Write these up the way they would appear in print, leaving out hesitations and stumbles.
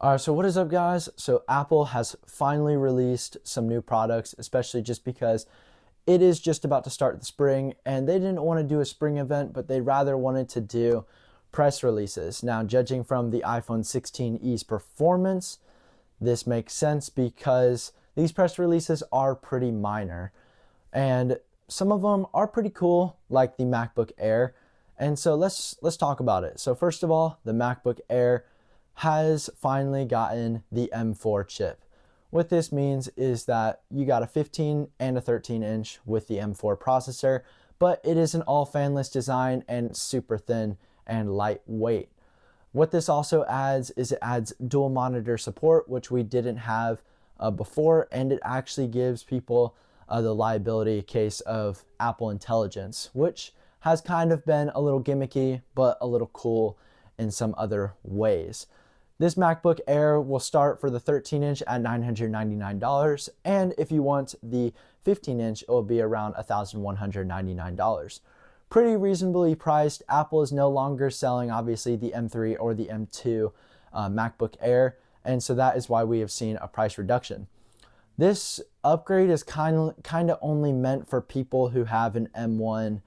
All right, so what is up, guys? So Apple has finally released some new products, especially just because it is just about to start the spring, and they didn't want to do a spring event, but they rather wanted to do press releases. Now, judging from the iPhone 16e's performance, this makes sense because these press releases are pretty minor, and some of them are pretty cool, like the MacBook Air. And so let's talk about it. So first of all, the MacBook Air has finally gotten the M4 chip. What this means is that you got a 15 and a 13 inch with the M4 processor, but it is an all fanless design and super thin and lightweight. What this also adds is it adds dual monitor support, which we didn't have before, and it actually gives people the liability case of Apple Intelligence, which has kind of been a little gimmicky, but a little cool in some other ways. This MacBook Air will start for the 13 inch at $999, and if you want the 15 inch, it will be around $1,199. Pretty reasonably priced. Apple is no longer selling, obviously, the M3 or the M2 MacBook Air, and so that is why we have seen a price reduction. This upgrade is kind of only meant for people who have an M1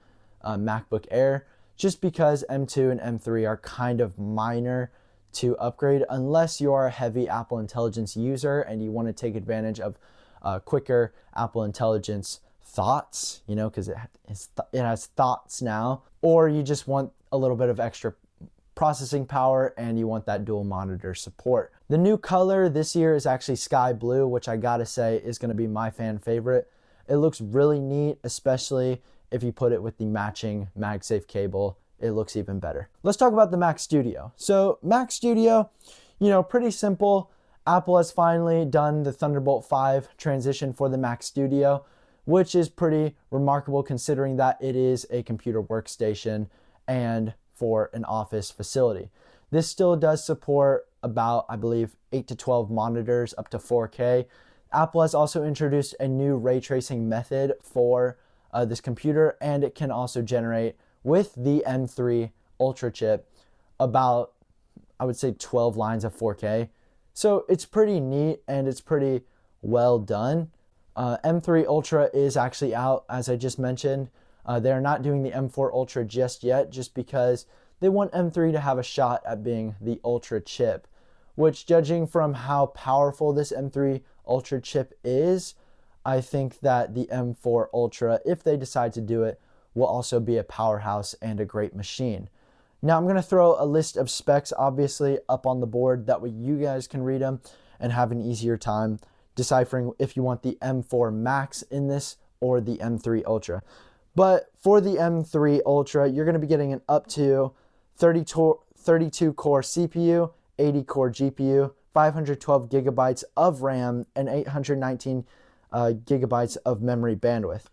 MacBook Air, just because M2 and M3 are kind of minor to upgrade unless you are a heavy Apple Intelligence user and you want to take advantage of quicker Apple Intelligence thoughts, because it has thoughts now, or you just want a little bit of extra processing power and you want that dual monitor support. The new color this year is actually sky blue, which I gotta say is going to be my fan favorite. It looks really neat, especially if you put it with the matching MagSafe cable. It looks even better. Let's talk about the Mac Studio. So Mac Studio, pretty simple. Apple has finally done the Thunderbolt 5 transition for the Mac Studio, which is pretty remarkable considering that it is a computer workstation and for an office facility. This still does support about, I believe, 8 to 12 monitors up to 4K. Apple has also introduced a new ray tracing method for this computer, and it can also generate, with the M3 Ultra chip, about, I would say, 12 lines of 4K. So it's pretty neat and it's pretty well done. M3 Ultra is actually out, as I just mentioned. They're not doing the M4 Ultra just yet, just because they want M3 to have a shot at being the Ultra chip, which, judging from how powerful this M3 Ultra chip is, I think that the M4 Ultra, if they decide to do it, will also be a powerhouse and a great machine. Now I'm going to throw a list of specs, obviously, up on the board. That way you guys can read them and have an easier time deciphering if you want the M4 Max in this or the M3 Ultra. But for the M3 Ultra, you're going to be getting an up to 32 core CPU, 80 core GPU, 512 gigabytes of RAM, and 819 gigabytes of memory bandwidth.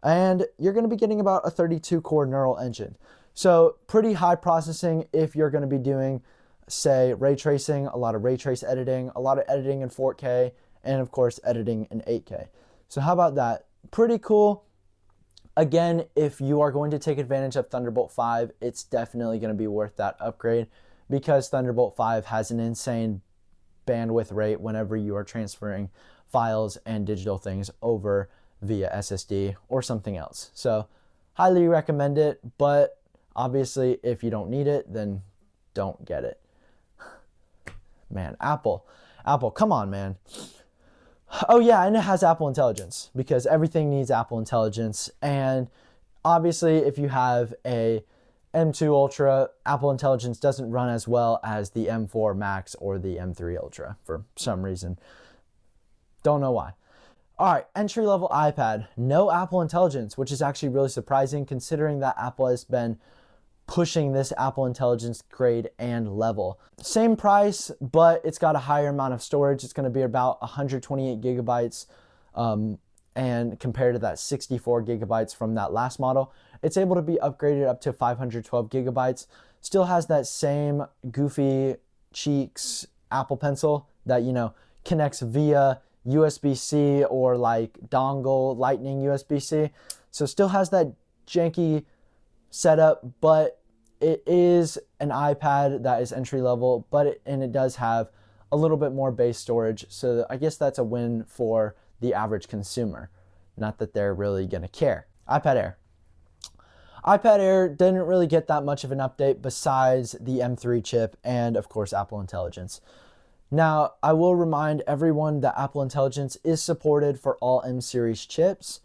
And you're going to be getting about a 32 core neural engine. So pretty high processing if you're going to be doing, say, ray tracing, a lot of ray trace editing, a lot of editing in 4K, and of course editing in 8K. So how about that? Pretty cool. Again, if you are going to take advantage of Thunderbolt 5, it's definitely going to be worth that upgrade, because Thunderbolt 5 has an insane bandwidth rate whenever you are transferring files and digital things over via SSD or something else. So highly recommend it, but obviously if you don't need it, then don't get it. Man, Apple, come on, man. Oh yeah, and it has Apple Intelligence, because everything needs Apple Intelligence. And obviously if you have a M2 Ultra, Apple Intelligence doesn't run as well as the M4 Max or the M3 Ultra for some reason. Don't know why. All right, entry-level iPad, no Apple Intelligence, which is actually really surprising considering that Apple has been pushing this Apple Intelligence grade and level. Same price, but it's got a higher amount of storage. It's going to be about 128 gigabytes, and compared to that 64 gigabytes from that last model, it's able to be upgraded up to 512 gigabytes. Still has that same goofy cheeks Apple Pencil that, connects via USB-C or like dongle lightning USB-C. So still has that janky setup, but it is an iPad that is entry level, and it does have a little bit more base storage. So I guess that's a win for the average consumer. Not that they're really gonna care. iPad Air. iPad Air didn't really get that much of an update besides the M3 chip and of course Apple Intelligence. Now, I will remind everyone that Apple Intelligence is supported for all M series chips.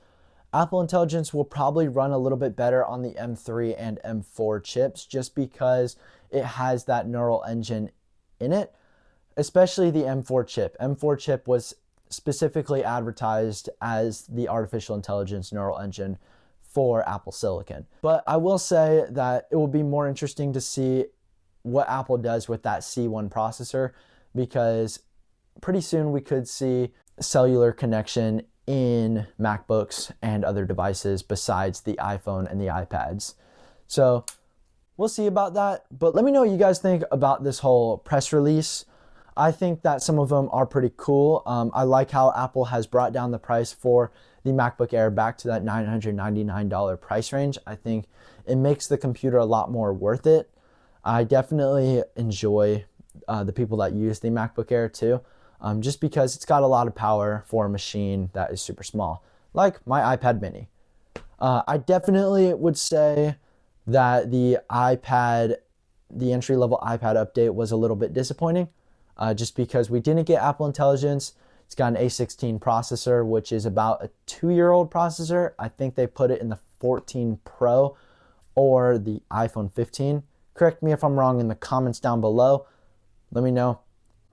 Apple Intelligence will probably run a little bit better on the M3 and M4 chips just because it has that neural engine in it, especially the M4 chip. M4 chip was specifically advertised as the artificial intelligence neural engine for Apple Silicon. But I will say that it will be more interesting to see what Apple does with that C1 processor, because pretty soon we could see cellular connection in MacBooks and other devices besides the iPhone and the iPads. So we'll see about that. But let me know what you guys think about this whole press release. I think that some of them are pretty cool. I like how Apple has brought down the price for the MacBook Air back to that $999 price range. I think it makes the computer a lot more worth it. I definitely enjoy the people that use the MacBook Air too, just because it's got a lot of power for a machine that is super small, like my iPad mini. I definitely would say that the entry-level iPad update was a little bit disappointing, just because we didn't get Apple Intelligence. It's got an A16 processor, which is about a 2-year-old processor. I think they put it in the 14 Pro or the iPhone 15. Correct me if I'm wrong in the comments down below. Let me know.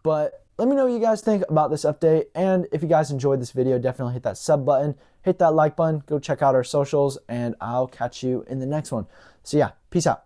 But let me know what you guys think about this update. And if you guys enjoyed this video, definitely hit that sub button, hit that like button, go check out our socials, and I'll catch you in the next one. So yeah, peace out.